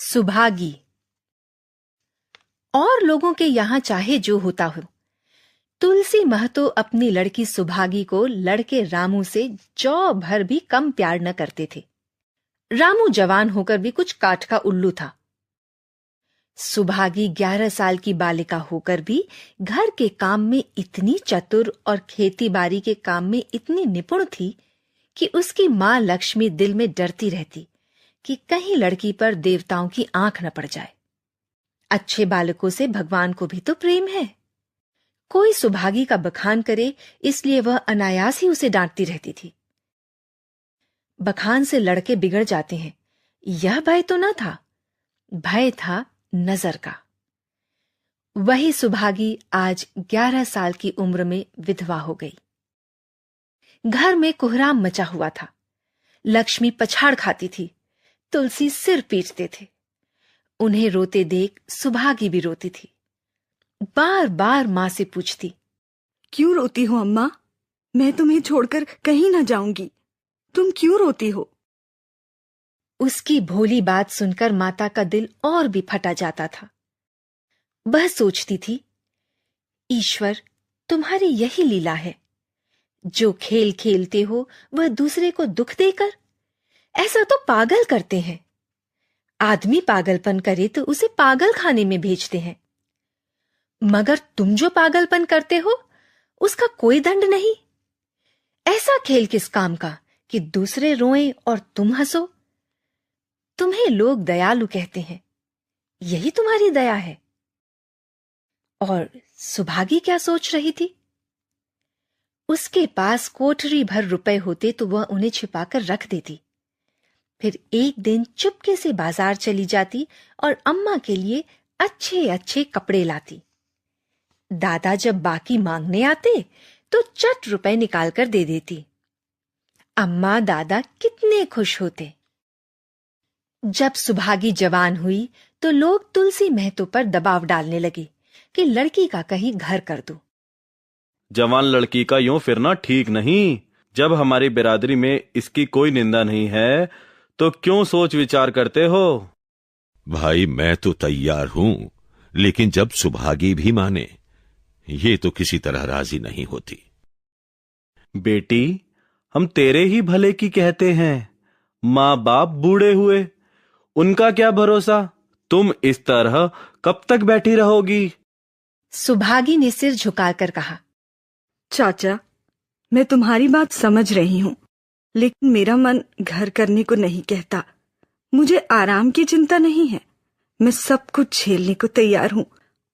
सुभागी। और लोगों के यहाँ चाहे जो होता हो, तुलसी महतो अपनी लड़की सुभागी को लड़के रामू से जौ भर भी कम प्यार न करते थे। रामू जवान होकर भी कुछ काठ का उल्लू था। सुभागी 11 साल की बालिका होकर भी घर के काम में इतनी चतुर और खेती बाड़ी के काम में इतनी निपुण थी कि उसकी मां लक्ष्मी दिल में डरती रहती कि कहीं लड़की पर देवताओं की आंख न पड़ जाए। अच्छे बालकों से भगवान को भी तो प्रेम है। कोई सुभागी का बखान करे इसलिए वह अनायास ही उसे डांटती रहती थी। बखान से लड़के बिगड़ जाते हैं, यह भय तो न था, भय था नजर का। वही सुभागी आज 11 साल की उम्र में विधवा हो गई। घर में कोहराम मचा हुआ था। लक्ष्मी पछाड़ खाती थी, तुलसी सिर पीटते थे। उन्हें रोते देख सुभागी भी रोती थी। बार बार मां से पूछती, क्यों रोती हो अम्मा? मैं तुम्हें छोड़कर कहीं ना जाऊंगी। तुम क्यों रोती हो? उसकी भोली बात सुनकर माता का दिल और भी फटा जाता था। वह सोचती थी, ईश्वर, तुम्हारी यही लीला है। जो खेल खेलते हो वह दूसरे को दुख देकर, ऐसा तो पागल करते हैं। आदमी पागलपन करे तो उसे पागल खाने में भेजते हैं, मगर तुम जो पागलपन करते हो उसका कोई दंड नहीं। ऐसा खेल किस काम का कि दूसरे रोएं और तुम हंसो। तुम्हें लोग दयालु कहते हैं, यही तुम्हारी दया है। और सुभागी क्या सोच रही थी? उसके पास कोठरी भर रुपए होते तो वह उन्हें छिपाकर रख देती। फिर एक दिन चुपके से बाजार चली जाती और अम्मा के लिए अच्छे अच्छे कपड़े लाती। दादा जब बाकी मांगने आते तो चट रुपए निकालकर दे देती। अम्मा दादा कितने खुश होते। जब सुभागी जवान हुई तो लोग तुलसी महतो पर दबाव डालने लगे कि लड़की का कहीं घर कर दो। जवान लड़की का यूं फिरना ठीक नहीं। जब हमारी बिरादरी में इसकी कोई निंदा नहीं है तो क्यों सोच विचार करते हो? भाई, मैं तो तैयार हूं, लेकिन जब सुभागी भी माने, ये तो किसी तरह राजी नहीं होती। बेटी, हम तेरे ही भले की कहते हैं। माँ बाप बूढ़े हुए, उनका क्या भरोसा? तुम इस तरह कब तक बैठी रहोगी? सुभागी ने सिर झुकाकर कहा, चाचा, मैं तुम्हारी बात समझ रही हूँ, लेकिन मेरा मन घर करने को नहीं कहता। मुझे आराम की चिंता नहीं है। मैं सब कुछ झेलने को तैयार हूँ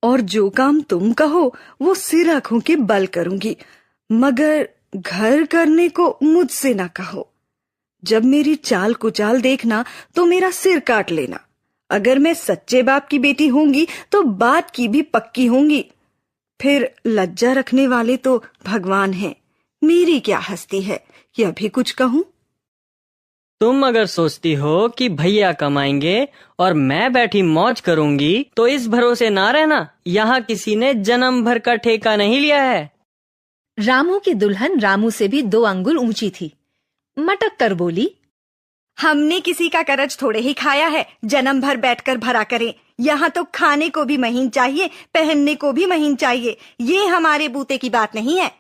और जो काम तुम कहो वो सिर आंखों के बल करूंगी, मगर घर करने को मुझसे ना कहो। जब मेरी चाल कुचाल देखना तो मेरा सिर काट लेना। अगर मैं सच्चे बाप की बेटी होंगी तो बात की भी पक्की होंगी। फिर लज्जा रखने वाले तो भगवान हैं, मेरी क्या हस्ती है कि अभी कुछ कहूं। तुम अगर सोचती हो कि भैया कमाएंगे और मैं बैठी मौज करूंगी तो इस भरोसे ना रहना, यहाँ किसी ने जन्म भर का ठेका नहीं लिया है। रामू की दुल्हन रामू से भी 2 अंगुल ऊंची थी। मटक कर बोली, हमने किसी का करज थोड़े ही खाया है, जन्म भर बैठकर भरा करें। यहाँ तो खाने को भी महीन चाहिए, पहनने को भी महीन चाहिए। ये हमारे बूते की बात नहीं है।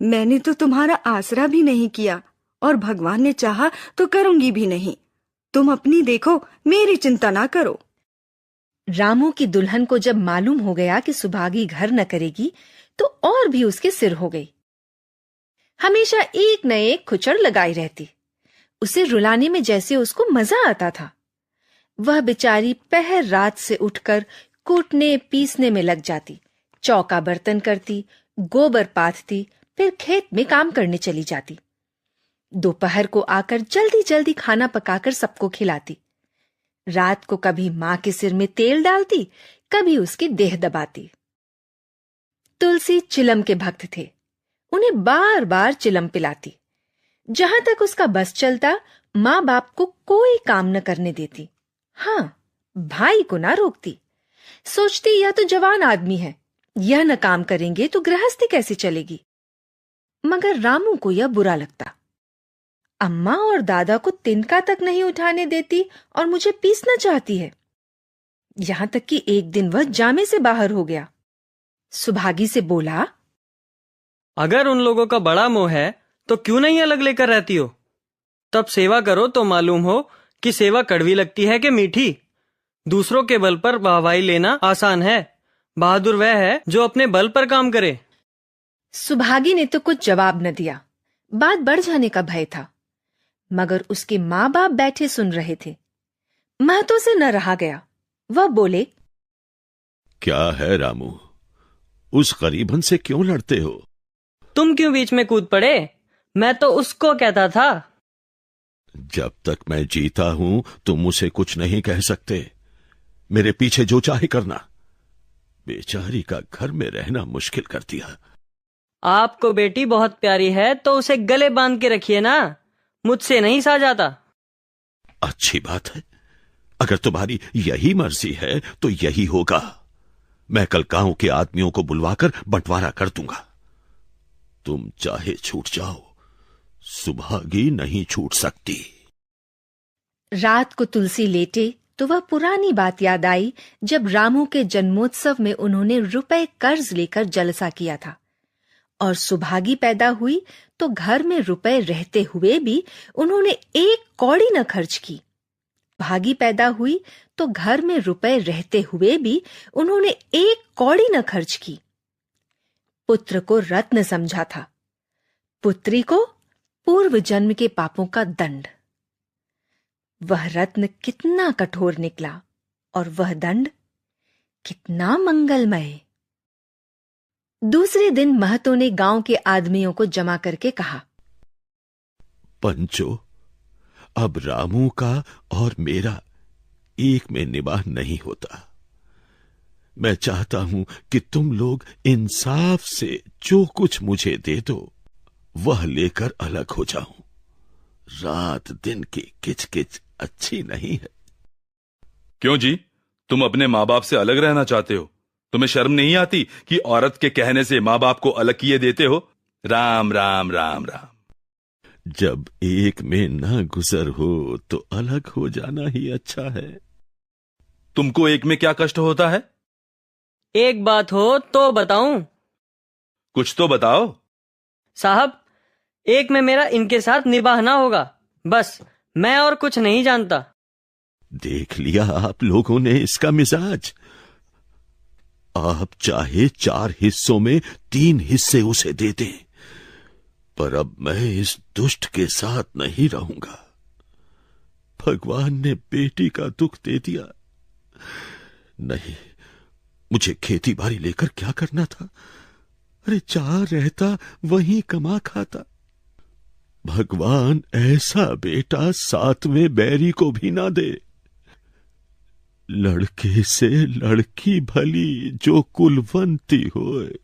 मैंने तो तुम्हारा आसरा भी नहीं किया और भगवान ने चाहा तो करूंगी भी नहीं। तुम अपनी देखो, मेरी चिंता ना करो। रामू की दुल्हन को जब मालूम हो गया कि सुभागी घर न करेगी तो और भी उसके सिर हो गई। हमेशा एक न एक खुचड़ लगाई रहती। उसे रुलाने में जैसे उसको मजा आता था। वह बेचारी पहर रात से उठकर कूटने पीसने में लग जाती, चौका बर्तन करती, गोबर पाथती, फिर खेत में काम करने चली जाती। दोपहर को आकर जल्दी जल्दी खाना पकाकर सबको खिलाती। रात को कभी मां के सिर में तेल डालती, कभी उसकी देह दबाती। तुलसी चिलम के भक्त थे, उन्हें बार बार चिलम पिलाती। जहां तक उसका बस चलता मां बाप को कोई काम न करने देती। हां, भाई को ना रोकती। सोचती यह तो जवान आदमी है, यह न काम करेंगे तो गृहस्थी कैसे चलेगी। मगर रामू को यह बुरा लगता। अम्मा और दादा को तिनका तक नहीं उठाने देती और मुझे पीसना चाहती है। यहां तक कि एक दिन वह जामे से बाहर हो गया। सुभागी से बोला, अगर उन लोगों का बड़ा मोह है तो क्यों नहीं अलग लेकर रहती हो? तब सेवा करो तो मालूम हो कि सेवा कड़वी लगती है कि मीठी। दूसरों के बल पर वाहवाही लेना आसान है, बहादुर वह है जो अपने बल पर काम करे। सुभागी ने तो कुछ जवाब न दिया। बात बढ़ जाने का भय था, मगर उसके माँ बाप बैठे सुन रहे थे। महतो से न रहा गया। वह बोले, क्या है रामू, उस गरीबन से क्यों लड़ते हो? तुम क्यों बीच में कूद पड़े? मैं तो उसको कहता था। जब तक मैं जीता हूं तुम उसे कुछ नहीं कह सकते। मेरे पीछे जो चाहे करना। बेचारी का घर में रहना मुश्किल कर दिया। आपको बेटी बहुत प्यारी है तो उसे गले बांध के रखिए ना, मुझसे नहीं सा जाता। अच्छी बात है, अगर तुम्हारी यही मर्जी है तो यही होगा। मैं कल गांव के आदमियों को बुलवाकर बंटवारा कर दूंगा। तुम चाहे छूट जाओ, सुभागी नहीं छूट सकती। रात को तुलसी लेटे तो वह पुरानी बात याद आई जब रामू के जन्मोत्सव में उन्होंने रुपए कर्ज लेकर जलसा किया था। और सुभागी पैदा हुई तो घर में रुपए रहते हुए भी उन्होंने एक कौड़ी न खर्च की। भागी पैदा हुई तो घर में रुपए रहते हुए भी उन्होंने एक कौड़ी न खर्च की। पुत्र को रत्न समझा था, पुत्री को पूर्व जन्म के पापों का दंड। वह रत्न कितना कठोर निकला और वह दंड कितना मंगलमय। दूसरे दिन महतो ने गांव के आदमियों को जमा करके कहा, पंचो, अब रामू का और मेरा एक में निबाह नहीं होता। मैं चाहता हूं कि तुम लोग इंसाफ से जो कुछ मुझे दे दो वह लेकर अलग हो जाऊं। रात दिन की किचकिच अच्छी नहीं है। क्यों जी, तुम अपने माँ बाप से अलग रहना चाहते हो? तुम्हें शर्म नहीं आती कि औरत के कहने से माँ बाप को अलग किए देते हो? राम राम राम राम। जब एक में ना गुजर हो तो अलग हो जाना ही अच्छा है। तुमको एक में क्या कष्ट होता है? एक बात हो तो बताऊं? कुछ तो बताओ। साहब, एक में मेरा इनके साथ निबाह ना होगा, बस। मैं और कुछ नहीं जानता। देख लिया आप लोगों ने इसका मिजाज। आप चाहे 4 हिस्सों में 3 हिस्से उसे दे दें, पर अब मैं इस दुष्ट के साथ नहीं रहूंगा। भगवान ने बेटी का दुख दे दिया। नहीं, मुझे खेती बाड़ी लेकर क्या करना था? अरे जहां रहता वहीं कमा खाता। भगवान ऐसा बेटा 7वें बैरी को भी ना दे। लड़के से लड़की भली जो कुलवंती होए।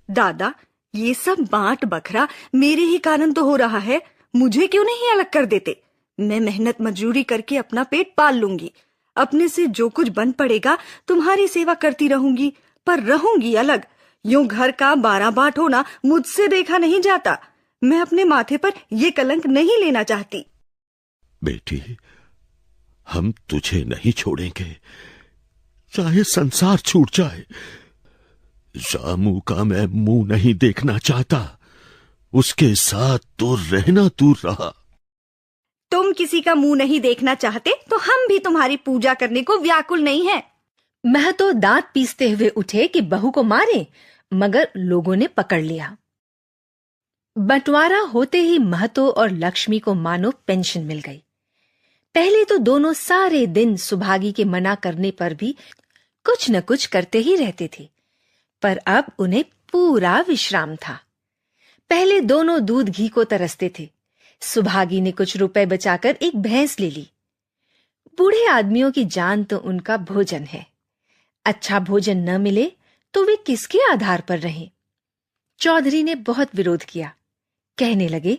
दादा, ये सब बांट बखरा मेरे ही कारण तो हो रहा है। मुझे क्यों नहीं अलग कर देते? मैं मेहनत मजदूरी करके अपना पेट पाल लूंगी। अपने से जो कुछ बन पड़ेगा तुम्हारी सेवा करती रहूंगी, पर रहूंगी अलग। यूं घर का 12 बाट होना मुझसे देखा नहीं जाता। मैं अपने माथे पर ये कलंक नहीं लेना चाहती। बेटी, हम तुझे नहीं छोड़ेंगे, चाहे संसार छूट जाए। रामू का मैं मुंह नहीं देखना चाहता। उसके साथ तो रहना दूर रहा। तुम किसी का मुंह नहीं देखना चाहते तो हम भी तुम्हारी पूजा करने को व्याकुल नहीं है। महतो दांत पीसते हुए उठे कि बहू को मारे, मगर लोगों ने पकड़ लिया। बंटवारा होते ही महतो और लक्ष्मी को मानो पेंशन मिल गई। पहले तो दोनों सारे दिन सुभागी के मना करने पर भी कुछ न कुछ करते ही रहते थे, पर अब उन्हें पूरा विश्राम था। पहले दोनों दूध घी को तरसते थे। सुभागी ने कुछ रुपए बचाकर एक भैंस ले ली। बूढ़े आदमियों की जान तो उनका भोजन है। अच्छा भोजन न मिले तो वे किसके आधार पर रहें? चौधरी ने बहुत विरोध किया। कहने लगे,